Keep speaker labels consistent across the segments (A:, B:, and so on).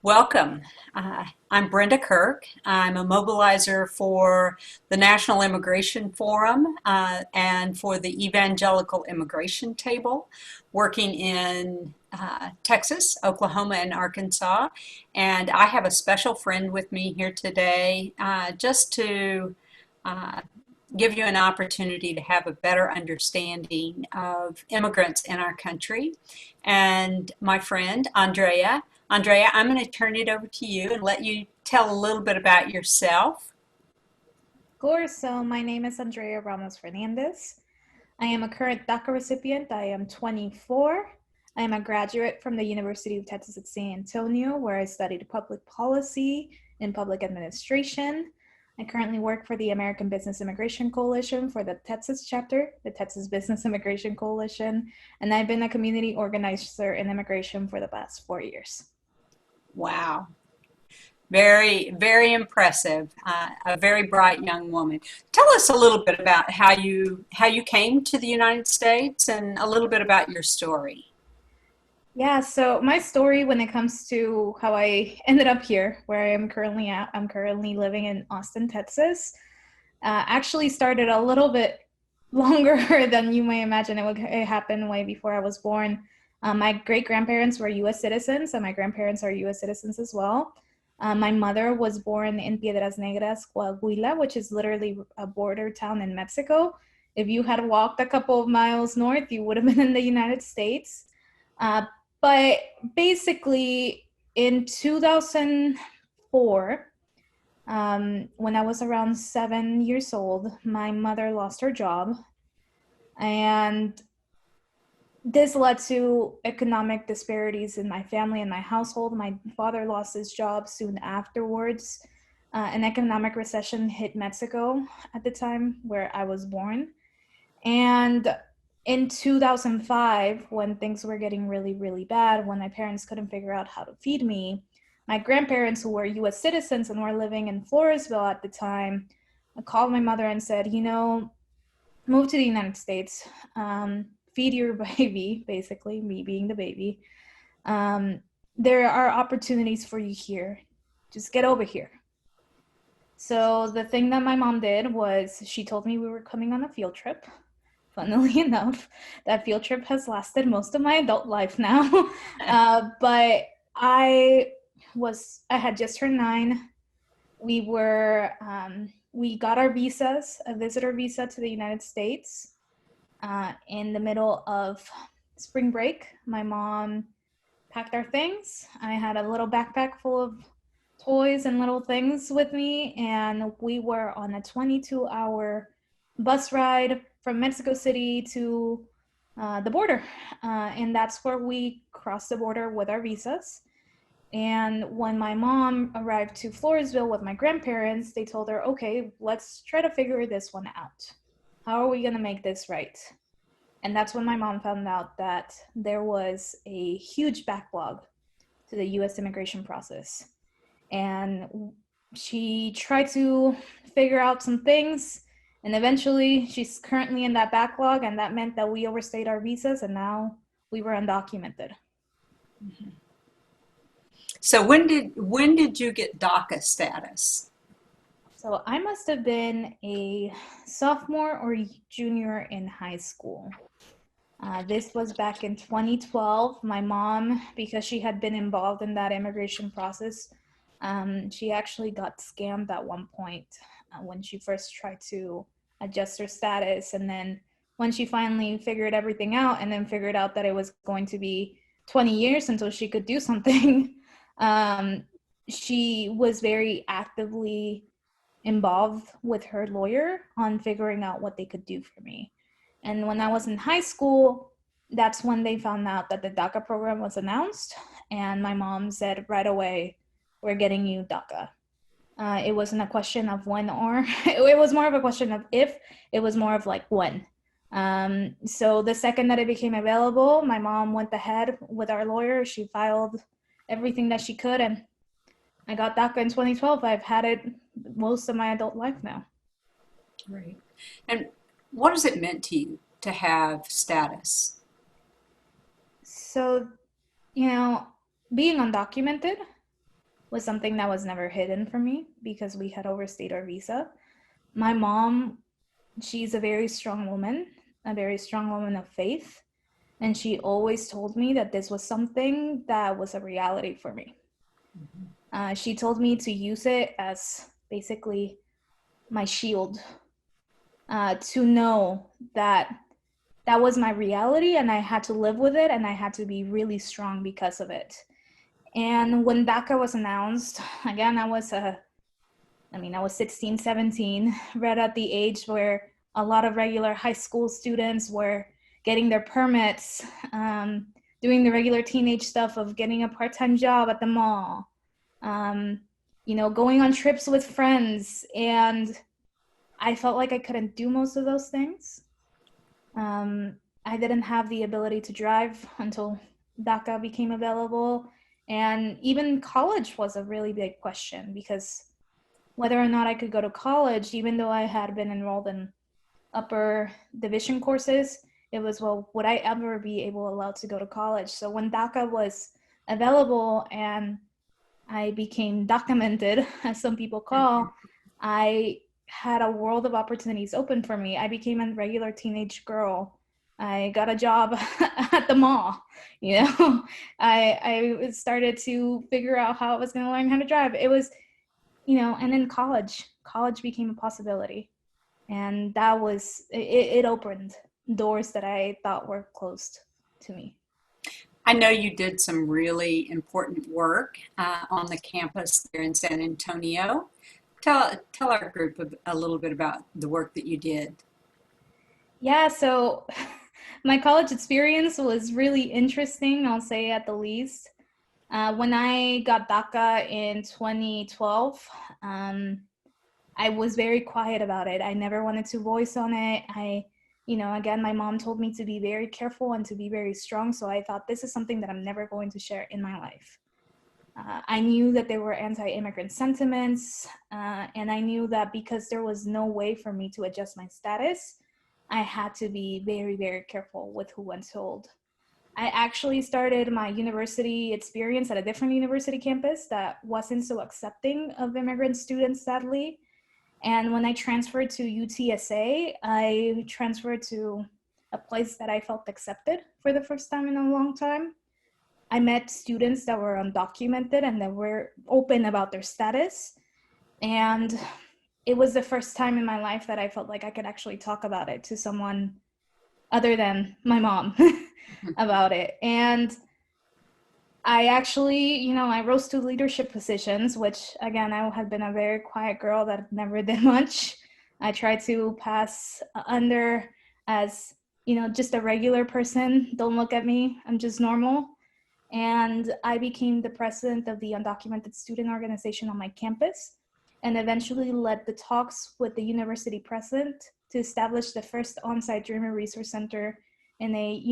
A: Welcome. I'm Brenda Kirk. I'm a mobilizer for the National Immigration Forum and for the Evangelical Immigration Table, working in Texas, Oklahoma, and Arkansas. And I have a special friend with me here today just to uh, give you an opportunity to have a better understanding of immigrants in our country. And my friend, Andrea. Andrea, I'm going to turn it over to you and let you tell a little bit about yourself.
B: Of course. So my name is Andrea Ramos Fernandez. I am a current DACA recipient. I am 24. I am a graduate from the University of Texas at San Antonio, where I studied public policy and public administration. I currently work for the American Business Immigration Coalition for the Texas chapter, the Texas Business Immigration Coalition, and I've been a community organizer in immigration for the past 4 years.
A: Wow. Very, very impressive. A very bright young woman. Tell us a little bit about how you came to the United States and a little bit about your story.
B: Yeah, so my story when it comes to how I ended up here, where I am currently at, I'm currently living in Austin, Texas, actually started a little bit longer than you may imagine. It happened way before I was born. My great grandparents were US citizens, and my grandparents are US citizens as well. My mother was born in Piedras Negras, Coahuila, which is literally a border town in Mexico. If you had walked a couple of miles north, you would have been in the United States. Uh, but basically, in 2004, when I was around 7 years old, my mother lost her job, and this led to economic disparities in my family and my household. My father lost his job soon afterwards. An economic recession hit Mexico at the time where I was born. And in 2005, when things were getting really, really bad, when my parents couldn't figure out how to feed me, my grandparents, who were US citizens and were living in Floresville at the time, called my mother and said, move to the United States, feed your baby, basically, me being the baby. Um, there are opportunities for you here. Just get over here. So the thing that my mom did was she told me we were coming on a field trip. Funnily enough, that field trip has lasted most of my adult life now. But I had just turned 9. We got our visas, a visitor visa to the United States, in the middle of spring break. My mom packed our things. I had a little backpack full of toys and little things with me, and we were on a 22-hour bus ride from Mexico City to the border. And that's where we crossed the border with our visas. And when my mom arrived to Floresville with my grandparents, they told her, okay, let's try to figure this one out. How are we going to make this right? And that's when my mom found out that there was a huge backlog to the US immigration process. And she tried to figure out some things. And eventually, she's currently in that backlog. And that meant that we overstayed our visas, and now we were undocumented.
A: So when did you get DACA status?
B: So I must have been a sophomore or junior in high school. This was back in 2012. My mom, because she had been involved in that immigration process, she actually got scammed at one point when she first tried to adjust her status. And then when she finally figured everything out and then figured out that it was going to be 20 years until she could do something, um, she was very actively involved with her lawyer on figuring out what they could do for me. And when I was in high school, that's when they found out that the DACA program was announced. And my mom said right away, we're getting you DACA. It wasn't a question of when or, it was more of a question of if, it was more of like when. So the second that it became available, my mom went ahead with our lawyer. She filed everything that she could, and I got DACA in 2012. I've had it most of my adult life now.
A: Right. And what has it meant to you to have status?
B: So, you know, being undocumented was something that was never hidden from me because we had overstayed our visa. My mom, she's a very strong woman of faith. And she always told me that this was something that was a reality for me. She told me to use it as basically my shield, to know that that was my reality and I had to live with it and I had to be really strong because of it. And when DACA was announced, again, I was 16, 17, right at the age where a lot of regular high school students were getting their permits, doing the regular teenage stuff of getting a part-time job at the mall, going on trips with friends. And I felt like I couldn't do most of those things. I didn't have the ability to drive until DACA became available. And even college was a really big question because whether or not I could go to college, even though I had been enrolled in upper division courses, it was, well, would I ever be allowed to go to college? So when DACA was available and I became documented, as some people call, I had a world of opportunities open for me. I became a regular teenage girl. I got a job at the mall. I started to figure out how I was going to learn how to drive. It was, and then college became a possibility. And that was, it opened doors that I thought were closed to me.
A: I know you did some really important work on the campus there in San Antonio. Tell our group a little bit about the work that you did.
B: Yeah, so my college experience was really interesting, I'll say at the least. When I got DACA in 2012, I was very quiet about it. I never wanted to voice on it. Again, my mom told me to be very careful and to be very strong. So I thought this is something that I'm never going to share in my life. I knew that there were anti-immigrant sentiments, and I knew that because there was no way for me to adjust my status, I had to be very, very careful with who I told. I actually started my university experience at a different university campus that wasn't so accepting of immigrant students, sadly. And when I transferred to UTSA, I transferred to a place that I felt accepted for the first time in a long time. I met students that were undocumented and that were open about their status. And it was the first time in my life that I felt like I could actually talk about it to someone other than my mom about it. And I actually, I rose to leadership positions, which again, I had been a very quiet girl that never did much. I tried to pass under as, just a regular person. Don't look at me, I'm just normal. And I became the president of the undocumented student organization on my campus and eventually led the talks with the university president to establish the first on-site Dreamer Resource Center in a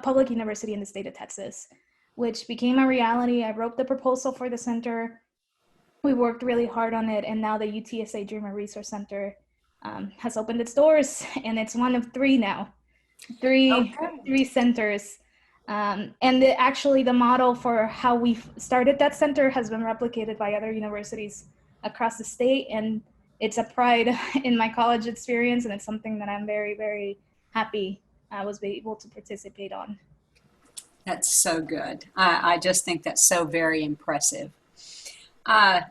B: public university in the state of Texas, which became a reality. I wrote the proposal for the center. We worked really hard on it, and now the UTSA Dreamer Resource Center has opened its doors, and it's one of three now, three centers. Actually, the model for how we started that center has been replicated by other universities across the state, and it's a pride in my college experience, and it's something that I'm very, very happy I was able to participate on.
A: That's so good. I just think that's so very impressive. Uh,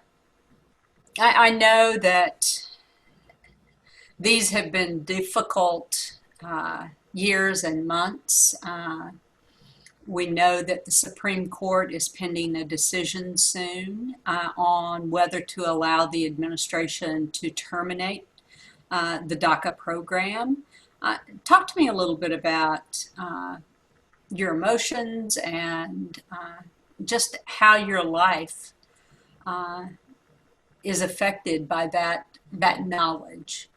A: I know that these have been difficult years and months. We know that the Supreme Court is pending a decision soon on whether to allow the administration to terminate the DACA program. Talk to me a little bit about your emotions and just how your life is affected by that knowledge.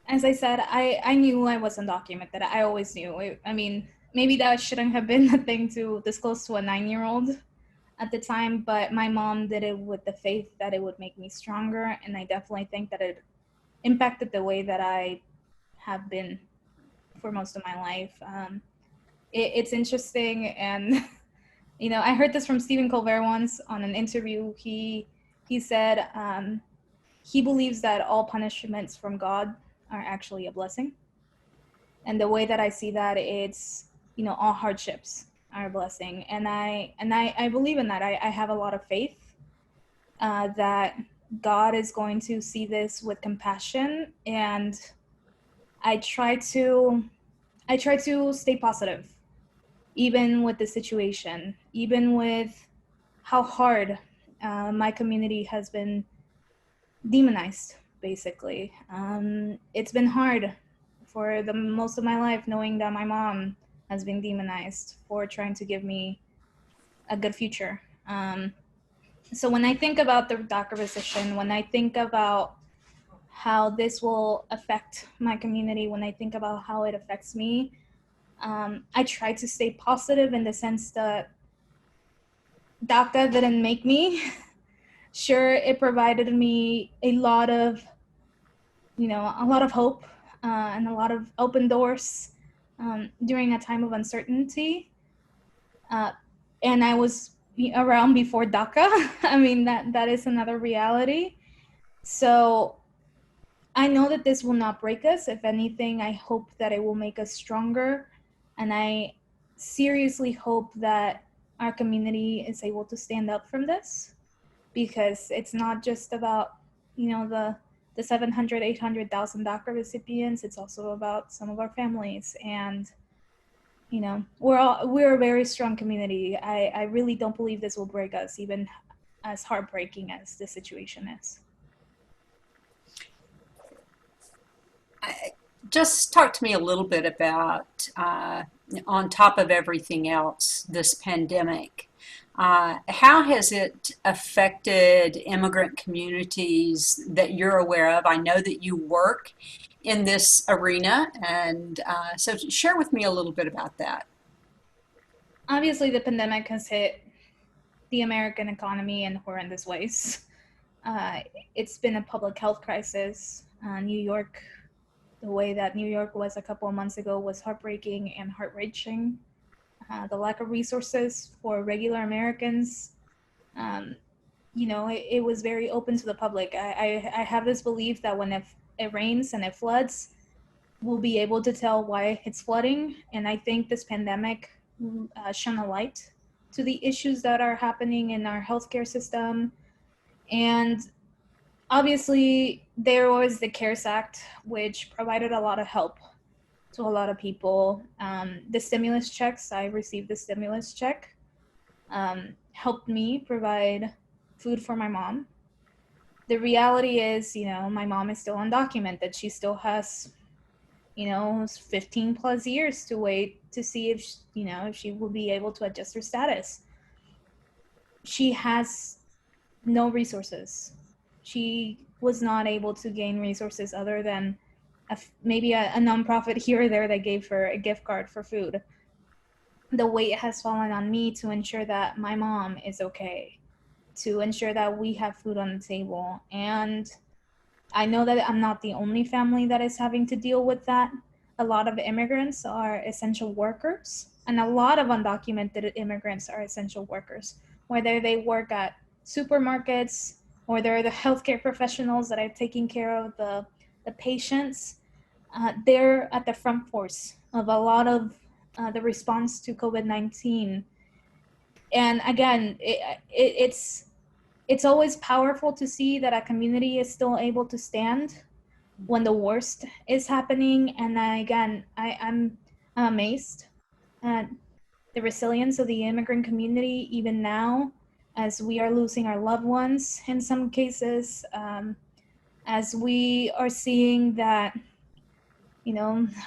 B: As I said, I knew I was undocumented. I always knew. I mean, maybe that shouldn't have been a thing to disclose to a 9-year-old at the time, but my mom did it with the faith that it would make me stronger, and I definitely think that it impacted the way that I have been for most of my life. It's interesting, and I heard this from Stephen Colbert once on an interview. He said he believes that all punishments from God are actually a blessing. And the way that I see that, it's, all hardships are a blessing. And I believe in that. I have a lot of faith that God is going to see this with compassion. And I try to stay positive, even with the situation, even with how hard my community has been demonized, basically. It's been hard for the most of my life, knowing that my mom has been demonized for trying to give me a good future. So when I think about the DACA position, when I think about how this will affect my community, when I think about how it affects me, I try to stay positive in the sense that DACA didn't make me. Sure, it provided me a lot of hope and a lot of open doors during a time of uncertainty. And I was around before DACA. I mean, that is another reality. So I know that this will not break us. If anything, I hope that it will make us stronger. And I seriously hope that our community is able to stand up from this, because it's not just about, the 700, 800,000 DACA recipients. It's also about some of our families. And, we're a very strong community. I really don't believe this will break us, even as heartbreaking as the situation is.
A: Just talk to me a little bit about, on top of everything else, this pandemic. How has it affected immigrant communities that you're aware of? I know that you work in this arena, and so share with me a little bit about that.
B: Obviously, the pandemic has hit the American economy in horrendous ways. Uh, it's been a public health crisis. New York, the way that New York was a couple of months ago was heartbreaking and heart-wrenching. The lack of resources for regular Americans, it was very open to the public. I have this belief that when it rains and it floods, we'll be able to tell why it's flooding. And I think this pandemic shone a light to the issues that are happening in our healthcare system. And obviously, there was the CARES Act, which provided a lot of help to a lot of people. The stimulus checks, I received the stimulus check, helped me provide food for my mom. The reality is, my mom is still undocumented. She still has, 15 plus years to wait to see if, if she will be able to adjust her status. She has no resources. She was not able to gain resources other than maybe a nonprofit here or there that gave her a gift card for food. The weight has fallen on me to ensure that my mom is okay, to ensure that we have food on the table. And I know that I'm not the only family that is having to deal with that. A lot of immigrants are essential workers, and a lot of undocumented immigrants are essential workers, whether they work at supermarkets or they're the healthcare professionals that are taking care of the patients. They're at the front force of a lot of the response to COVID-19. And again, it's always powerful to see that a community is still able to stand when the worst is happening. And I'm amazed at the resilience of the immigrant community, even now, as we are losing our loved ones in some cases, as we are seeing that,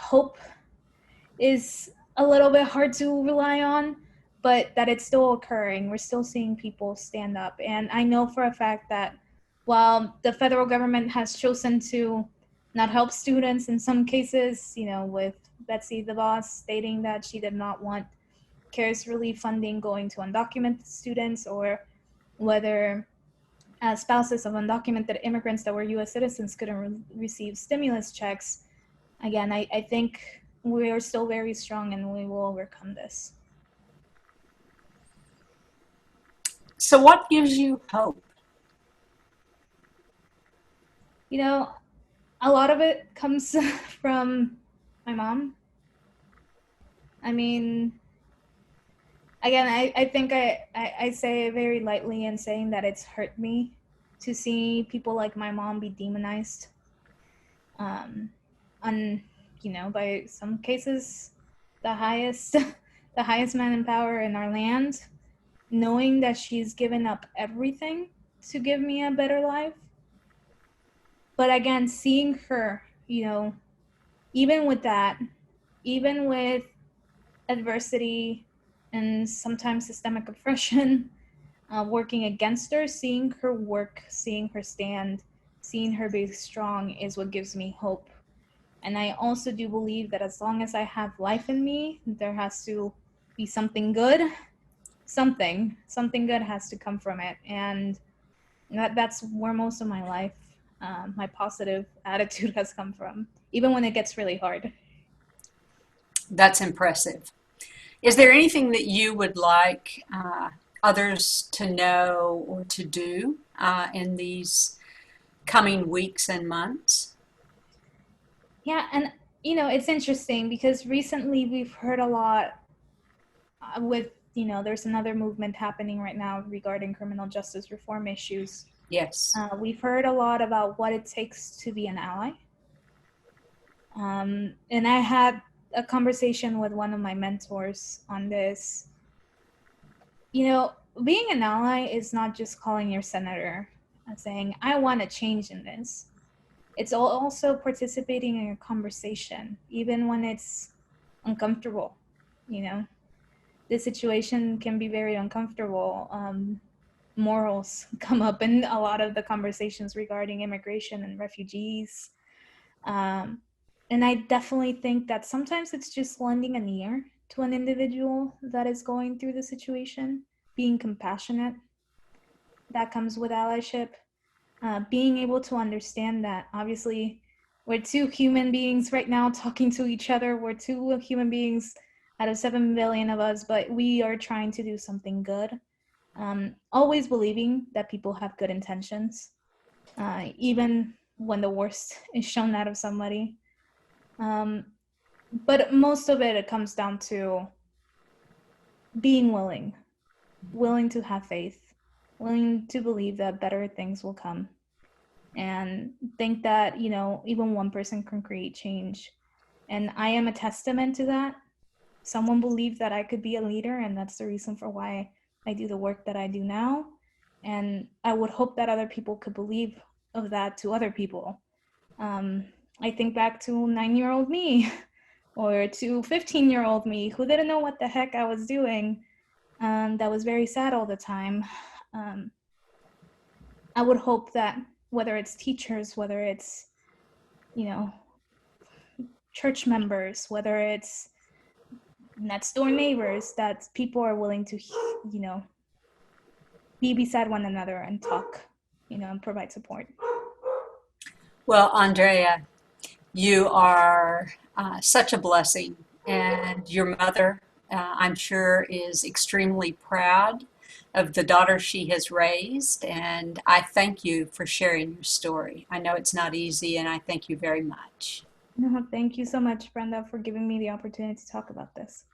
B: hope is a little bit hard to rely on, but that it's still occurring. We're still seeing people stand up. And I know for a fact that while the federal government has chosen to not help students in some cases, with Betsy DeVos stating that she did not want CARES relief funding going to undocumented students, or whether spouses of undocumented immigrants that were U.S. citizens couldn't receive stimulus checks. Again, I think we are still very strong and we will overcome this.
A: So what gives you hope?
B: You know, a lot of it comes from my mom. I mean, again, I think I say it very lightly in saying that it's hurt me to see people like my mom be demonized. Um, on, by some cases, the highest, the highest man in power in our land, knowing that she's given up everything to give me a better life. But again, seeing her, even with that, even with adversity and sometimes systemic oppression working against her, seeing her work, seeing her stand, seeing her be strong is what gives me hope. And I also do believe that as long as I have life in me, there has to be something good. Something good has to come from it. And that's where most of my life, my positive attitude has come from, even when it gets really hard.
A: That's impressive. Is there anything that you would like others to know or to do in these coming weeks and months?
B: Yeah, and it's interesting because recently we've heard a lot with, there's another movement happening right now regarding criminal justice reform issues.
A: Yes.
B: We've heard a lot about what it takes to be an ally. And I had a conversation with one of my mentors on this. Being an ally is not just calling your senator and saying, I want to change in this. It's also participating in a conversation, even when it's uncomfortable. The situation can be very uncomfortable. Morals come up in a lot of the conversations regarding immigration and refugees. And I definitely think that sometimes it's just lending an ear to an individual that is going through the situation, being compassionate. That comes with allyship. Being able to understand that obviously we're two human beings right now talking to each other. We're two human beings out of 7 billion of us, but we are trying to do something good. Always believing that people have good intentions, even when the worst is shown out of somebody. But most of it comes down to being willing to have faith, willing to believe that better things will come, and think that, even one person can create change. And I am a testament to that. Someone believed that I could be a leader, and that's the reason for why I do the work that I do now. And I would hope that other people could believe of that to other people. I think back to 9-year-old me or to 15-year-old me who didn't know what the heck I was doing, that was very sad all the time. Um, I would hope that whether it's teachers, whether it's, you know, church members, whether it's next door neighbors, that people are willing to, be beside one another and talk, and provide support.
A: Well, Andrea, you are such a blessing, and your mother, I'm sure, is extremely proud of the daughter she has raised. And I thank you for sharing your story. I know it's not easy, and I thank you very much.
B: No, thank you so much, Brenda, for giving me the opportunity to talk about this.